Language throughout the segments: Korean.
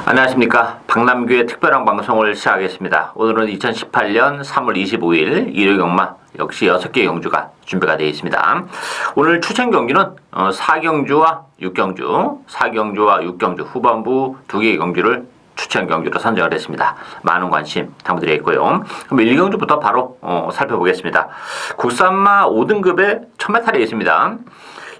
안녕하십니까. 박남규의 특별한 방송을 시작하겠습니다. 오늘은 2018년 3월 25일 일요일 경마 역시 6개 경주가 준비가 되어 있습니다. 오늘 추천 경주는 4경주와 6경주, 4경주와 6경주 후반부 2개의 경주를 추천 경주로 선정을 했습니다. 많은 관심 당부드리겠고요. 그럼 1경주부터 바로 살펴보겠습니다. 국산마 5등급의 1000m에 있습니다.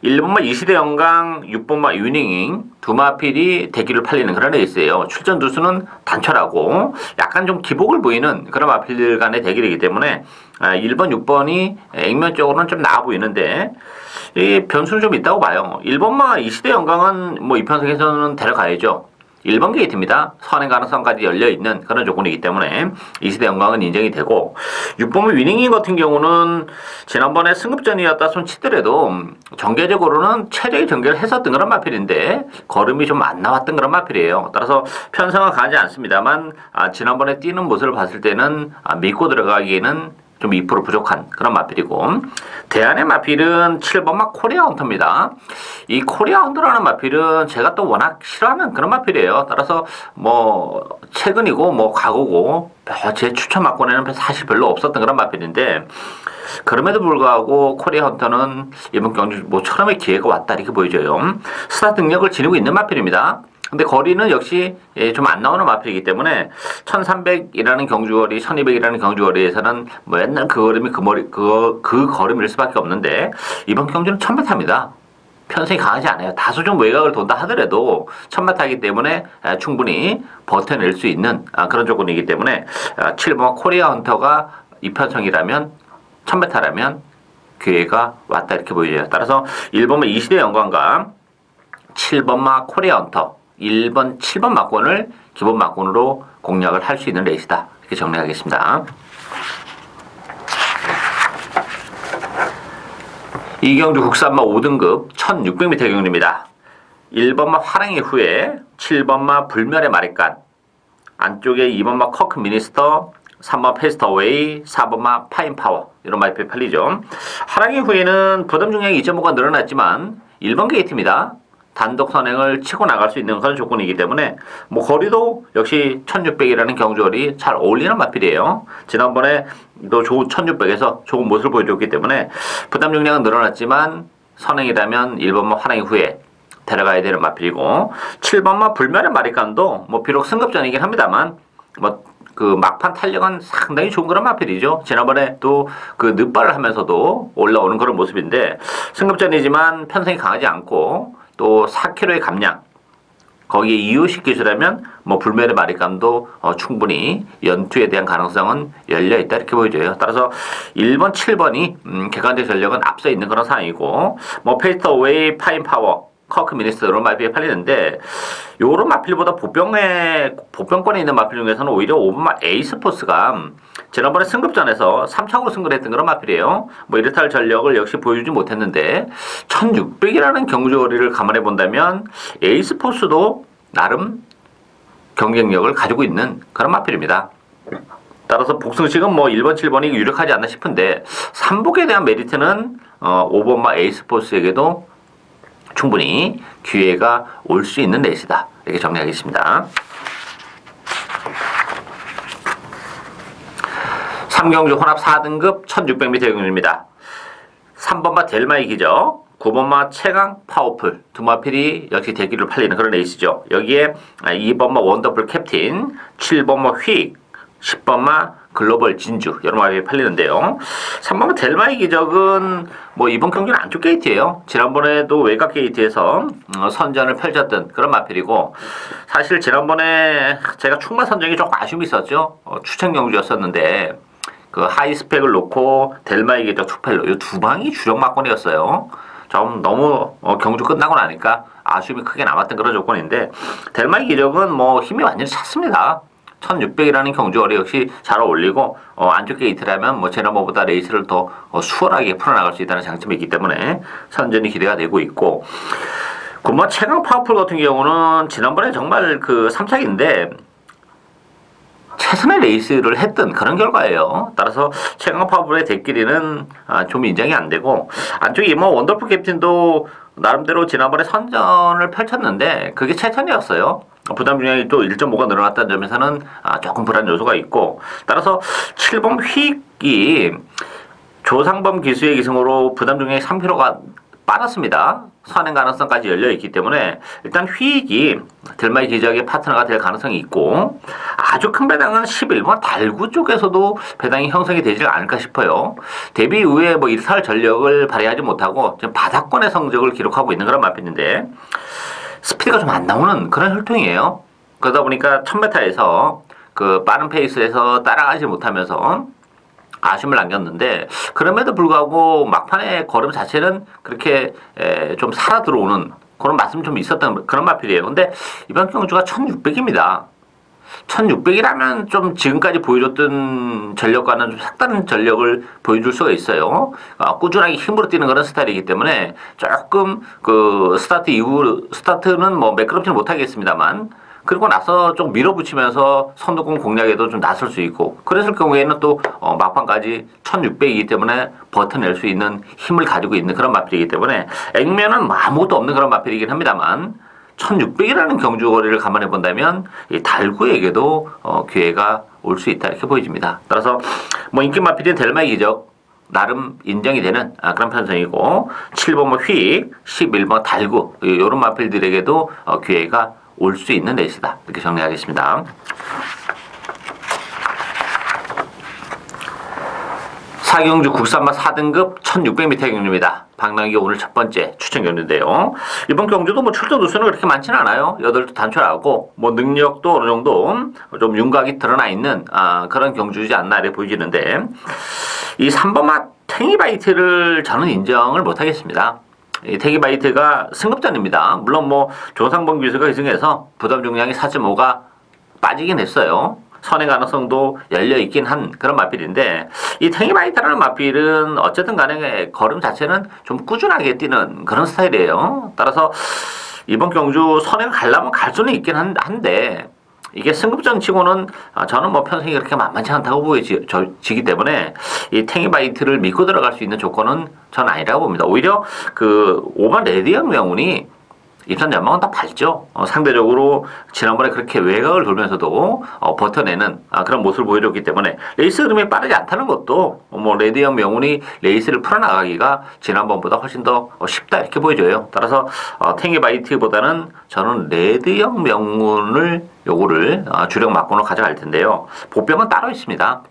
1번마 이시대 영광, 6번마 유닝잉 두 마필이 대기를 팔리는 그런 레이스예요. 출전 두수는 단촐하고 약간 좀 기복을 보이는 그런 마필들 간의 대결이기 때문에 1번, 6번이 액면적으로는 좀 나아 보이는데 이 변수는 좀 있다고 봐요. 1번마 이시대 영광은 뭐 이 편성에서는 데려가야죠. 1번 게이트입니다. 선행 가능성까지 열려있는 그런 조건이기 때문에 이시대 영광은 인정이 되고 6번의 위닝인 같은 경우는 지난번에 승급전이었다 손 치더라도 전개적으로는 최적의 전개를 했었던 그런 마필인데 걸음이 좀 안 나왔던 그런 마필이에요. 따라서 편성은 가지 않습니다만 지난번에 뛰는 모습을 봤을 때는 믿고 들어가기에는 좀 2% 부족한 그런 마필이고 대안의 마필은 7번마 코리아 헌터입니다. 이 코리아 헌터라는 마필은 제가 또 워낙 싫어하는 그런 마필이에요. 따라서 뭐 최근이고 뭐 과거고 제 추천 막권에는 사실 별로 없었던 그런 마필인데 그럼에도 불구하고 코리아 헌터는 이번 경주 모처럼의 기회가 왔다 이렇게 보여져요. 스타 능력을 지니고 있는 마필입니다. 근데 거리는 역시 좀 안 나오는 마필이기 때문에 1300이라는 경주거리, 1200이라는 경주거리에서는 뭐 옛날 그 걸음이 그 걸음일 수밖에 없는데 이번 경주는 1000m입니다. 편성이 강하지 않아요. 다소 좀 외곽을 돈다 하더라도 1000m이기 때문에 충분히 버텨낼 수 있는 그런 조건이기 때문에 7번 코리아 헌터가 이 편성이라면 1000m라면 기회가 왔다 이렇게 보여져요. 따라서 1번마 이시대 영광과 7번마 코리아 헌터 1번, 7번 막권을 기본 막권으로 공략을 할 수 있는 레이스다. 이렇게 정리하겠습니다. 이경주 국산마 5등급 1600m 경주입니다. 1번마 화랑이 후에 7번마 불멸의 마랫간 안쪽에 2번마 커크 미니스터 3번 페스터웨이 4번마 파인파워 이런 마이프에 팔리죠. 화랑이 후에는 부담 중량이 2.5가 늘어났지만 1번 게이트입니다. 단독 선행을 치고 나갈 수 있는 그런 조건이기 때문에 뭐 거리도 역시 1600이라는 경주거리 잘 어울리는 마필이에요. 지난번에도 좋은 1600에서 좋은 모습을 보여줬기 때문에 부담 중량은 늘어났지만 선행이라면 1번마 화랑이 후에 데려가야 되는 마필이고 7번마 불멸의 마릿간도 뭐 비록 승급전이긴 합니다만 뭐 그 막판 탄력은 상당히 좋은 그런 마필이죠. 지난번에 또 그 늪발을 하면서도 올라오는 그런 모습인데 승급전이지만 편성이 강하지 않고 또 4kg의 감량 거기에 이유식 기술하면 뭐 불멸의 마릿감도 충분히 연투에 대한 가능성은 열려있다 이렇게 보여져요. 따라서 1번, 7번이 객관적 전력은 앞서 있는 그런 상황이고 뭐 페이스터웨이, 파인파워, 커크 미니스터로 마필이 팔리는데 요런 마필보다 보병권에 있는 마필 중에서는 오히려 5번마 에이스포스가 지난번에 승급전에서 3착으로 승급을 했던 그런 마필이에요. 뭐 이렇다 할 전력을 역시 보여주지 못했는데 1600이라는 경주거리를 감안해 본다면 에이스포스도 나름 경쟁력을 가지고 있는 그런 마필입니다. 따라서 복승식은 뭐 1번, 7번이 유력하지 않나 싶은데 삼복에 대한 메리트는 5번마 에이스포스에게도 충분히 기회가 올 수 있는 레이스다. 이렇게 정리하겠습니다. 3경주 혼합 4등급 1600m 경주입니다. 3번마 델마이 기적, 9번마 최강 파워풀 두 마필이 역시 대기를 팔리는 그런 레이스죠. 여기에 2번마 원더풀 캡틴, 7번마 휙, 10번마 글로벌 진주 여러 마필이 팔리는데요. 3번마 델마이 기적은 뭐 이번 경기는 안쪽 게이트예요. 지난번에도 외곽 게이트에서 선전을 펼쳤던 그런 마필이고 사실 지난번에 제가 충마 선정이 조금 아쉬움이 있었죠. 추천 경주였었는데 그 하이 스펙을 놓고 델마이 기적 투펠로 이 두 방이 주력 막권이었어요. 좀 너무 경주 끝나고 나니까 아쉬움이 크게 남았던 그런 조건인데 델마이 기적은 뭐 힘이 완전히 찼습니다. 1600이라는 경주거리 역시 잘 어울리고 안쪽 게이트라면 뭐 지난번보다 레이스를 더 수월하게 풀어나갈 수 있다는 장점이 있기 때문에 선전이 기대가 되고 있고 뭐 최강 파워풀 같은 경우는 지난번에 정말 그 3착인데 최선의 레이스를 했던 그런 결과예요. 따라서 최강 파워풀의 대끼리는 좀 인정이 안 되고 안쪽에 뭐 원더풀 캡틴도 나름대로 지난번에 선전을 펼쳤는데 그게 최선이었어요. 부담 중량이 또 1.5가 늘어났다는 점에서는 조금 불안 요소가 있고, 따라서 7번 휙이 조상범 기수의 기승으로 부담 중량이 3kg가 빠졌습니다. 선행 가능성까지 열려있기 때문에 일단 휘익이 들마의 기적의 파트너가 될 가능성이 있고, 아주 큰 배당은 11번 달구 쪽에서도 배당이 형성이 되지 않을까 싶어요. 데뷔 이후에 뭐 일탈 전력을 발휘하지 못하고 좀 바닥권의 성적을 기록하고 있는 그런 마필인데, 스피드가 좀 안 나오는 그런 혈통이에요. 그러다 보니까 1000m에서 그 빠른 페이스에서 따라가지 못하면서 아쉬움을 남겼는데, 그럼에도 불구하고 막판의 걸음 자체는 그렇게 좀 살아 들어오는 그런 맛은 좀 있었던 그런 마필이에요. 근데 이번 경주가 1600입니다. 1600이라면 좀 지금까지 보여줬던 전력과는 좀 색다른 전력을 보여줄 수가 있어요. 꾸준하게 힘으로 뛰는 그런 스타일이기 때문에 조금 그 스타트 이후, 스타트는 뭐 매끄럽지는 못하겠습니다만, 그리고 나서 좀 밀어붙이면서 선두권 공략에도 좀 나설 수 있고, 그랬을 경우에는 또 막판까지 1600이기 때문에 버텨낼 수 있는 힘을 가지고 있는 그런 마필이기 때문에, 액면은 아무것도 없는 그런 마필이긴 합니다만 1600이라는 경주 거리를 감안해 본다면 이 달구에게도 기회가 올 수 있다, 이렇게 보여집니다. 따라서 뭐 인기 마필인 델마의 기적 나름 인정이 되는 그런 편성이고, 7번 휙, 11번 달구, 이런 마필들에게도 기회가 올 수 있는 레이스다, 이렇게 정리하겠습니다. 사경주 국산마 4등급 1600m 경주입니다. 박남기 오늘 첫 번째 추천 경주인데요. 이번 경주도 뭐 출전 누수는 그렇게 많지는 않아요. 8도 단촐하고 뭐 능력도 어느 정도 좀 윤곽이 드러나 있는 그런 경주이지 않나 이렇게 보이지는데, 이 3번마 탱이바이트를 저는 인정을 못하겠습니다. 이 탱이바이트가 승급전입니다. 물론 뭐 조상범 기수가 기승해서 부담 중량이 4.5가 빠지긴 했어요. 선의 가능성도 열려있긴 한 그런 마필인데, 이 탱이바이트라는 마필은 어쨌든 간에 걸음 자체는 좀 꾸준하게 뛰는 그런 스타일이에요. 따라서 이번 경주 선행 가려면 갈 수는 있긴 한데, 이게 승급전 치고는 저는 뭐 편성이 그렇게 만만치 않다고 보여지기 때문에 이 탱이바이트를 믿고 들어갈 수 있는 조건은 전 아니라고 봅니다. 오히려 그 5번 레디언 명운이 입산 전망은 다 밝죠. 상대적으로 지난번에 그렇게 외곽을 돌면서도 버텨내는 그런 모습을 보여줬기 때문에 레이스 흐름이 빠르지 않다는 것도 뭐 레디언 명운이 레이스를 풀어나가기가 지난번보다 훨씬 더 쉽다, 이렇게 보여져요. 따라서 탱이바이트보다는 저는 레디언 명운을 요거를 주력 막론으로 가져갈 텐데요. 보병은 따로 있습니다.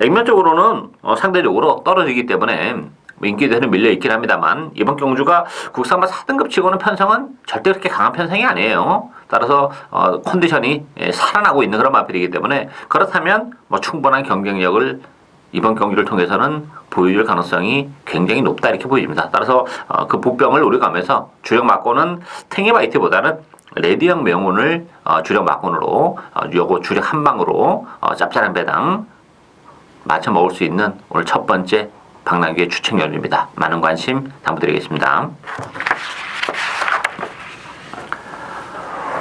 액면적으로는 상대적으로 떨어지기 때문에 인기대는 밀려있긴 합니다만, 이번 경주가 국산마 4등급 치고는 편성은 절대 그렇게 강한 편성이 아니에요. 따라서 컨디션이 살아나고 있는 그런 마필이기 때문에, 그렇다면 뭐 충분한 경쟁력을 이번 경기를 통해서는 보여줄 가능성이 굉장히 높다, 이렇게 보입니다. 따라서 그 복병을 노려가면서 주력 막고는 탱이바이트보다는 레디언 명운을 주력 막곤으로 요거 주력 한방으로 짭짤한 배당 맞춰 먹을 수 있는 오늘 첫 번째 박남기의 추천 경주입니다. 많은 관심 당부드리겠습니다.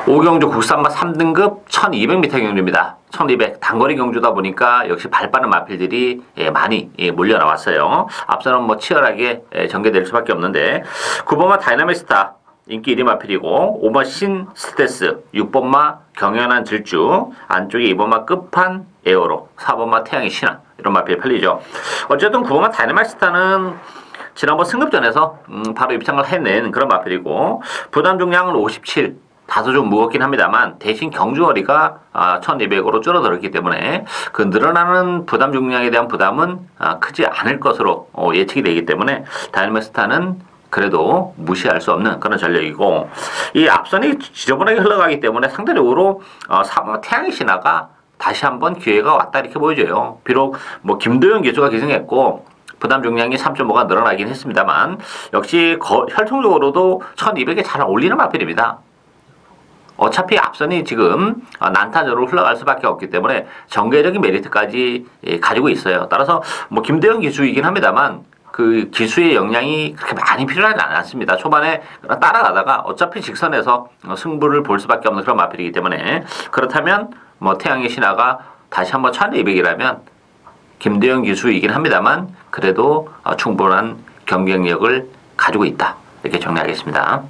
오경주 국산마 3등급 1200m 경주입니다. 1200 단거리 경주다 보니까 역시 발 빠른 마필들이 많이 몰려 나왔어요. 앞서는 뭐 치열하게 전개될 수밖에 없는데, 9번마 다이나믹스타 인기 1위 마필이고, 5번 신 스테스, 6번마 경연한 질주, 안쪽에 2번마 끝판 에어로, 4번마 태양의 신화, 이런 마필이 팔리죠. 어쨌든 9번마 다이나믹스타는 지난번 승급전에서 바로 입장을 해낸 그런 마필이고, 부담 중량은 57, 다소 좀 무겁긴 합니다만 대신 경주거리가 1200으로 줄어들었기 때문에 그 늘어나는 부담 중량에 대한 부담은 크지 않을 것으로 예측이 되기 때문에 다이나믹스타는 그래도 무시할 수 없는 그런 전력이고, 이 앞선이 지저분하게 흘러가기 때문에 상대적으로 4번 태양의 신화가 다시 한번 기회가 왔다, 이렇게 보여져요. 비록 뭐 김도영 기수가 기승했고 부담 중량이 3.5가 늘어나긴 했습니다만, 역시 혈통적으로도 1200에 잘 어울리는 마필입니다. 어차피 앞선이 지금 난타전으로 흘러갈 수밖에 없기 때문에 전개적인 메리트까지 가지고 있어요. 따라서 뭐 김대영 기수이긴 합니다만 그 기수의 역량이 그렇게 많이 필요하지 않습니다. 초반에 따라가다가 어차피 직선에서 승부를 볼 수밖에 없는 그런 마필이기 때문에, 그렇다면 뭐 태양의 신화가 다시 한번 1200이라면 김대영 기수이긴 합니다만 그래도 충분한 경쟁력을 가지고 있다, 이렇게 정리하겠습니다.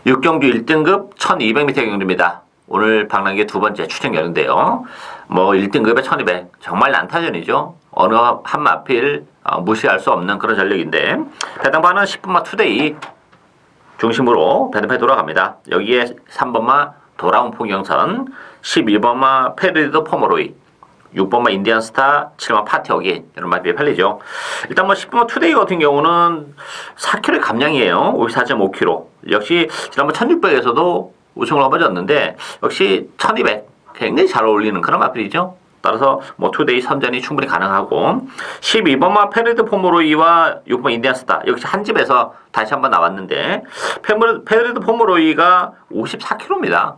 6경주 1등급 1200m 경주입니다. 오늘 박람회 두 번째 추천결인데요. 뭐 1등급에 1200 정말 난타전이죠. 어느 한 마필 무시할 수 없는 그런 전력인데 배당반은 10번마 투데이 중심으로 배당패 돌아갑니다. 여기에 3번마 돌아온 풍경선, 12번마 페르디도 포모로이, 6번마 인디언스타, 7번마 파티어기 이런 마필이 팔리죠. 일단 뭐 10번마 투데이 같은 경우는 4kg 감량이에요. 54.5kg. 역시 지난번 1600에서도 우승을 얻어졌는데 역시 1200 굉장히 잘 어울리는 그런 마필이죠. 따라서 뭐 투데이 선전이 충분히 가능하고 12번마 페르드 포모로이와 6번 인디언스타 역시 한 집에서 다시 한번 나왔는데 페르드 포모로이가 54kg입니다.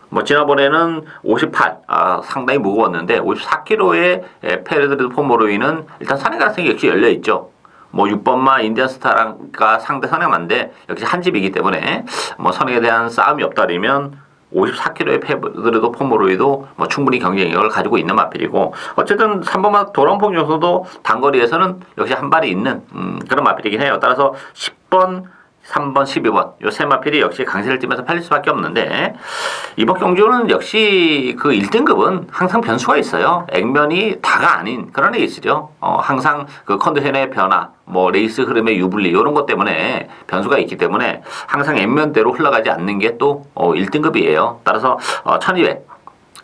뭐 지난번에는 58 상당히 무거웠는데 54kg의 페르드 포모로이는 일단 선행 가능성이 역시 열려있죠. 뭐 6번마 인디언스타가 상대 선행만데 역시 한 집이기 때문에 뭐 선행에 대한 싸움이 없다면 54kg의 페르도 포모로이도 뭐 충분히 경쟁력을 가지고 있는 마필이고 어쨌든 3번마 도랑퐁 요소도 단거리에서는 역시 한 발이 있는 그런 마필이긴 해요. 따라서 10번, 3번, 12번 요 세 마필이 역시 강세를 띠면서 팔릴 수밖에 없는데 이번 경주는 역시 그 1등급은 항상 변수가 있어요. 액면이 다가 아닌 그런 레이스죠. 항상 그 컨디션의 변화, 뭐 레이스 흐름의 유불리 이런 것 때문에 변수가 있기 때문에 항상 액면대로 흘러가지 않는 게 또 1등급이에요. 따라서 1200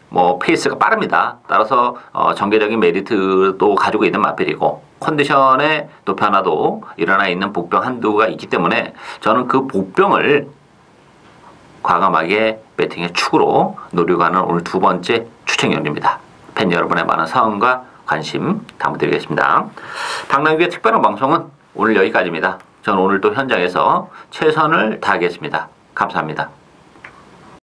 뭐 페이스가 빠릅니다. 따라서 전개적인 메리트도 가지고 있는 마필이고 컨디션의 또 변화도 일어나 있는 복병 한두가 있기 때문에 저는 그 복병을 과감하게 배팅의 축으로 노리고 하는 오늘 두 번째 추천경입니다. 팬 여러분의 많은 사랑과 관심 당부드리겠습니다. 박남규의 특별한 방송은 오늘 여기까지입니다. 저는 오늘 또 현장에서 최선을 다하겠습니다. 감사합니다.